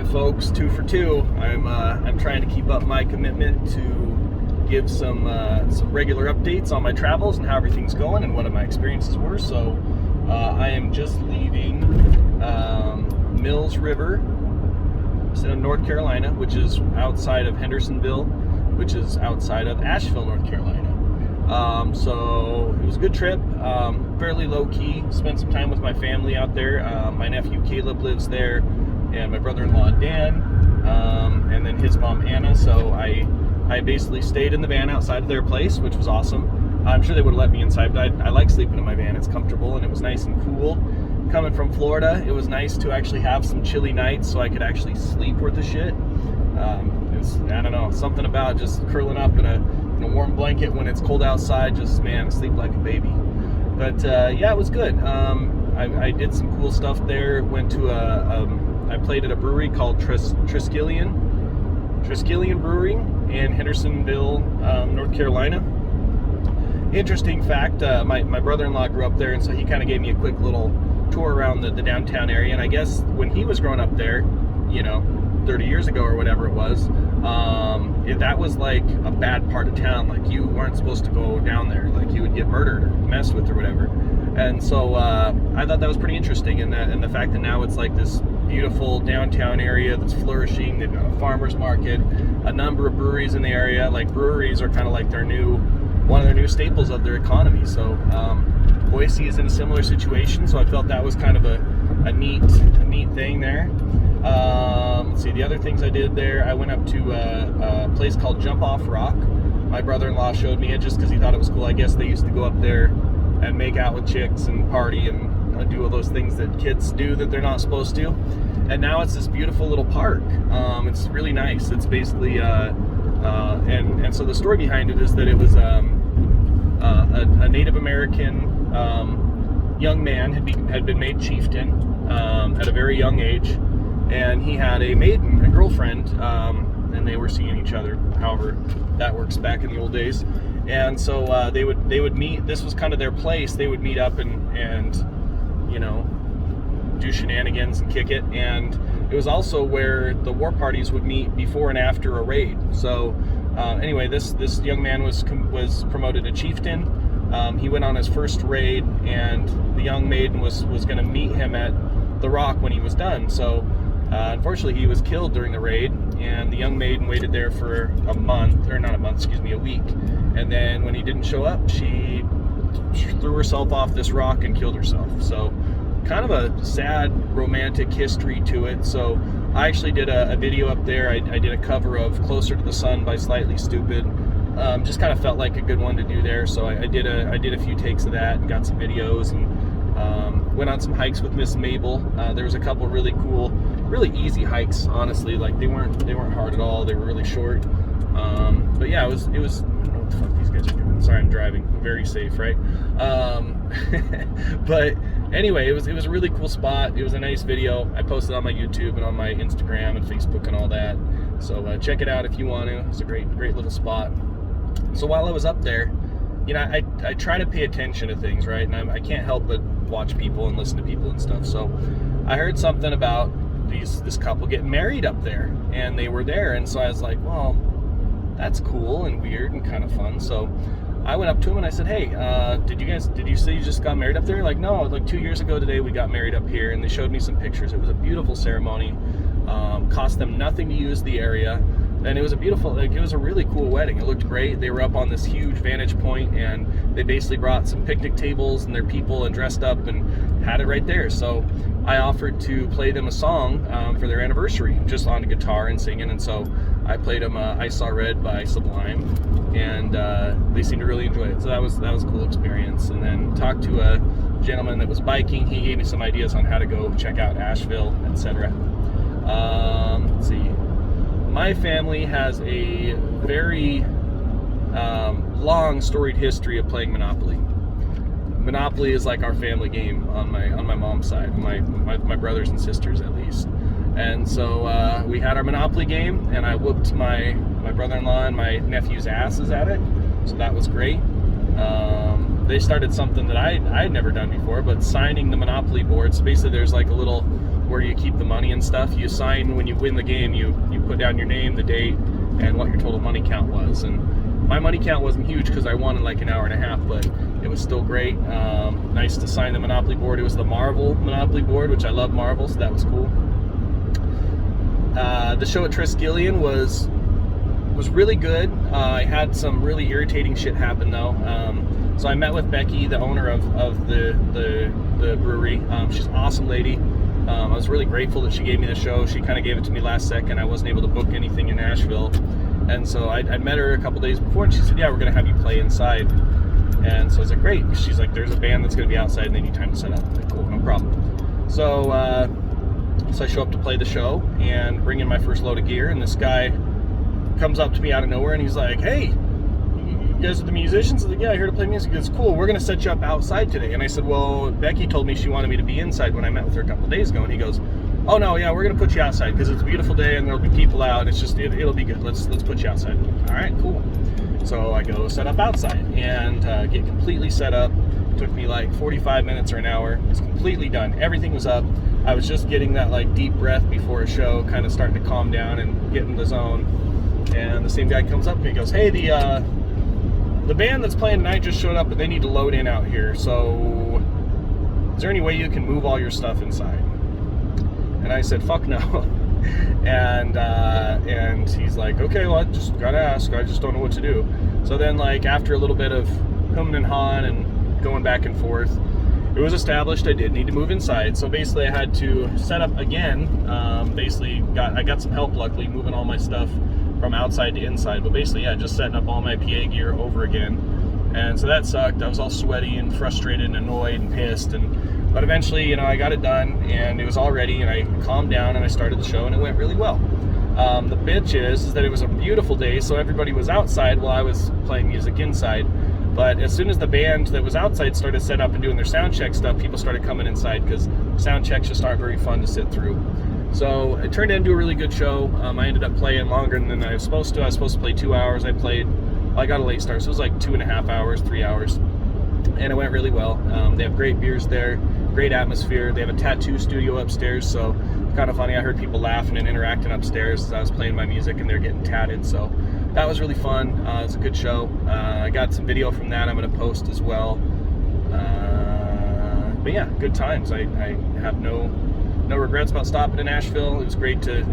right, folks, 2 for 2. I'm trying to keep up my commitment to give some regular updates on my travels and how everything's going and what my experiences were. So I am just leaving Mills River, North Carolina, which is outside of Hendersonville, which is outside of Asheville, North Carolina. So it was a good trip, fairly low-key. Spent some time with my family out there. My nephew Caleb lives there, and my brother-in-law Dan, and then his mom Anna. So I basically stayed in the van outside of their place, which was awesome. I'm sure they would have let me inside, but I like sleeping in my van. It's comfortable and it was nice and cool. Coming from Florida, it was nice to actually have some chilly nights so I could actually sleep worth a shit. I don't know, something about just curling up in a warm blanket when it's cold outside, just, man, sleep like a baby. But yeah, it was good. I did some cool stuff there. Went to I played at a brewery called Triskelion Brewery in Hendersonville, North Carolina. Interesting fact, my brother-in-law grew up there, and so he kind of gave me a quick little tour around the downtown area. And I guess when he was growing up there, 30 years ago or whatever it was, that was like a bad part of town. Like, you weren't supposed to go down there. Like, you would get murdered or messed with or whatever. And so I thought that was pretty interesting, and the fact that now it's like this beautiful downtown area that's flourishing. They've got a farmer's market, a number of breweries in the area. Like, breweries are kind of like one of their new staples of their economy. So Boise is in a similar situation, so I felt that was kind of a neat thing there. Let's see, the other things I did there, I went up to a place called Jump Off Rock. My brother-in-law showed me it just because he thought it was cool. I guess they used to go up there and make out with chicks and party and do all those things that kids do that they're not supposed to. And now it's this beautiful little park. It's really nice. It's basically and so the story behind it is that it was a Native American young man had been made chieftain at a very young age, and he had a girlfriend, and they were seeing each other. However that works back in the old days. And so they would meet. This was kind of their place. They would meet up and do shenanigans and kick it. And it was also where the war parties would meet before and after a raid. So anyway, this young man was promoted to chieftain. He went on his first raid, and the young maiden was going to meet him at the rock when he was done. So unfortunately, he was killed during the raid, and the young maiden waited there for a week. And then when he didn't show up, she threw herself off this rock and killed herself. So kind of a sad romantic history to it. So I actually did a video up there. I did a cover of Closer to the Sun by Slightly Stupid. Just kind of felt like a good one to do there. So I did a few takes of that and got some videos, and went on some hikes with Miss Mabel. There was a couple really cool, really easy hikes, honestly. Like, they weren't hard at all. They were really short. But yeah, it was. I don't know what the fuck these guys are doing. Sorry, I'm driving. Very safe, right? But anyway, it was a really cool spot. It was a nice video. I posted on my YouTube and on my Instagram and Facebook and all that. So check it out if you want to. It's a great little spot. So while I was up there, I try to pay attention to things, right? And I can't help but watch people and listen to people and stuff. So I heard something about this couple getting married up there, and they were there. And so I was like, well, that's cool and weird and kind of fun. So I went up to them and I said, hey, did you say you just got married up there? Like, no, like 2 years ago today we got married up here. And they showed me some pictures. It was a beautiful ceremony. Cost them nothing to use the area. And it was it was a really cool wedding. It looked great. They were up on this huge vantage point, and they basically brought some picnic tables and their people and dressed up and had it right there. So I offered to play them a song for their anniversary, just on the guitar and singing. And so I played them I Saw Red by Sublime, and they seemed to really enjoy it. So that was a cool experience. And then talked to a gentleman that was biking. He gave me some ideas on how to go check out Asheville, etc. Let's see. My family has a very long, storied history of playing Monopoly. Monopoly is like our family game on my mom's side, my brothers and sisters at least. And so we had our Monopoly game, and I whooped my brother-in-law and my nephew's asses at it. So that was great. They started something that I had never done before, but signing the Monopoly boards. So basically, there's like a little where you keep the money and stuff. You sign when you win the game. You put down your name, the date, and what your total money count was. And my money count wasn't huge because I won in like an hour and a half, but it was still great. Nice to sign the Monopoly board. It was the Marvel Monopoly board, which I love Marvel, so that was cool. The show at Triskelion was really good. I had some really irritating shit happen though. So I met with Becky, the owner of the brewery. She's an awesome lady. I was really grateful that she gave me the show. She kind of gave it to me last second. I wasn't able to book anything in Asheville. And so I met her a couple days before, and she said, yeah, we're going to have you play inside. And so I was like, great. She's like, there's a band that's going to be outside, and they need time to set up. I'm like, cool, no problem. So I show up to play the show and bring in my first load of gear, and this guy comes up to me out of nowhere, and he's like, hey, you guys are the musicians? I was like, yeah, I'm here to play music. It's cool. We're going to set you up outside today. And I said, well, Becky told me she wanted me to be inside when I met with her a couple of days ago. And he goes, oh no, yeah, we're gonna put you outside because it's a beautiful day and there'll be people out. It's just it'll be good. Let's put you outside. All right, cool. So I go set up outside and get completely set up. It took me like 45 minutes or an hour. It's completely done. Everything was up. I was just getting that like deep breath before a show, kind of starting to calm down and get in the zone. And the same guy comes up to me and goes, hey, the band that's playing tonight just showed up and they need to load in out here. So is there any way you can move all your stuff inside? And I said, fuck no. And he's like, okay, well, I just gotta ask. I just don't know what to do. So then, like, after a little bit of humming and hawing and going back and forth, it was established I did need to move inside. So basically I had to set up again. I got some help, luckily, moving all my stuff from outside to inside. But basically, yeah, just setting up all my PA gear over again. And so that sucked. I was all sweaty and frustrated and annoyed and pissed. But eventually, you know, I got it done and it was all ready, and I calmed down and I started the show and it went really well. The bitch is that it was a beautiful day, so everybody was outside while I was playing music inside. But as soon as the band that was outside started set up and doing their sound check stuff, people started coming inside because sound checks just aren't very fun to sit through. So it turned into a really good show. I ended up playing longer than I was supposed to. I was supposed to play 2 hours. I got a late start, so it was like 2.5 hours, 3 hours. And it went really well. They have great beers there, great atmosphere. They have a tattoo studio upstairs, so kind of funny. I heard people laughing and interacting upstairs as I was playing my music and they're getting tatted, so that was really fun. It was a good show. I got some video from that I'm going to post as well. But yeah, good times. I have no regrets about stopping in Asheville. It was great to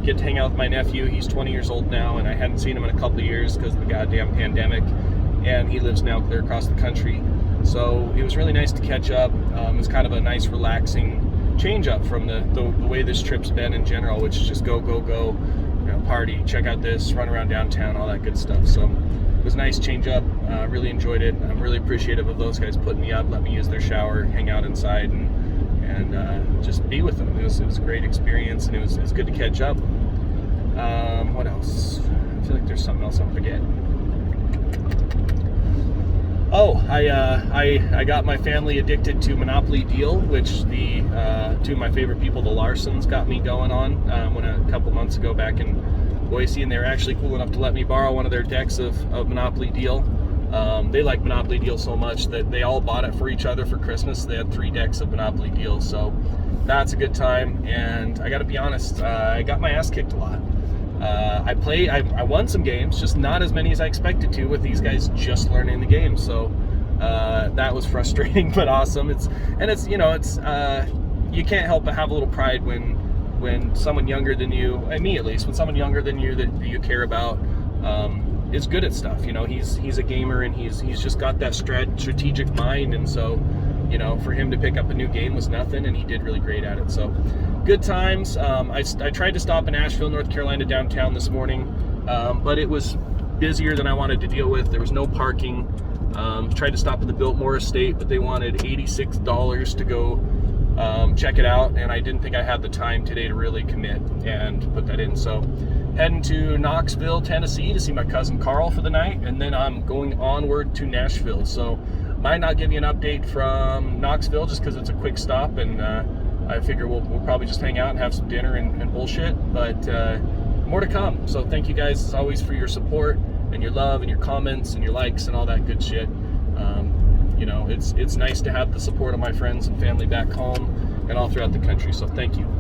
get to hang out with my nephew. He's 20 years old now, and I hadn't seen him in a couple of years because of the goddamn pandemic. And he lives now clear across the country. So it was really nice to catch up. It was kind of a nice, relaxing change up from the way this trip's been in general, which is just go, you know, party, check out this, run around downtown, all that good stuff. So it was a nice change up. Really enjoyed it. I'm really appreciative of those guys putting me up, let me use their shower, hang out inside, and just be with them. It was a great experience, and it was good to catch up. What else? I feel like there's something else I'm forgetting. Oh, I got my family addicted to Monopoly Deal, which the two of my favorite people, the Larsons, got me going on when a couple months ago back in Boise, and they were actually cool enough to let me borrow one of their decks of Monopoly Deal. They like Monopoly Deal so much that they all bought it for each other for Christmas. They had 3 decks of Monopoly Deal, so that's a good time. And I gotta be honest, I got my ass kicked a lot. I won some games, just not as many as I expected to, with these guys just learning the game. So that was frustrating but awesome. You can't help but have a little pride when someone younger than you, and me at least, when someone younger than you that you care about is good at stuff. You know, he's a gamer, and he's just got that strategic mind, and so, you know, for him to pick up a new game was nothing, and he did really great at it. So good times. I tried to stop in Asheville, North Carolina downtown this morning, but it was busier than I wanted to deal with. There was no parking. Tried to stop at the Biltmore Estate, but they wanted $86 to go check it out, and I didn't think I had the time today to really commit and put that in. So heading to Knoxville, Tennessee to see my cousin Carl for the night, and then I'm going onward to Nashville. So might not give you an update from Knoxville just because it's a quick stop, and I figure we'll probably just hang out and have some dinner and bullshit, but more to come. So thank you guys as always for your support and your love and your comments and your likes and all that good shit. You know, it's nice to have the support of my friends and family back home, and all throughout the country. So thank you.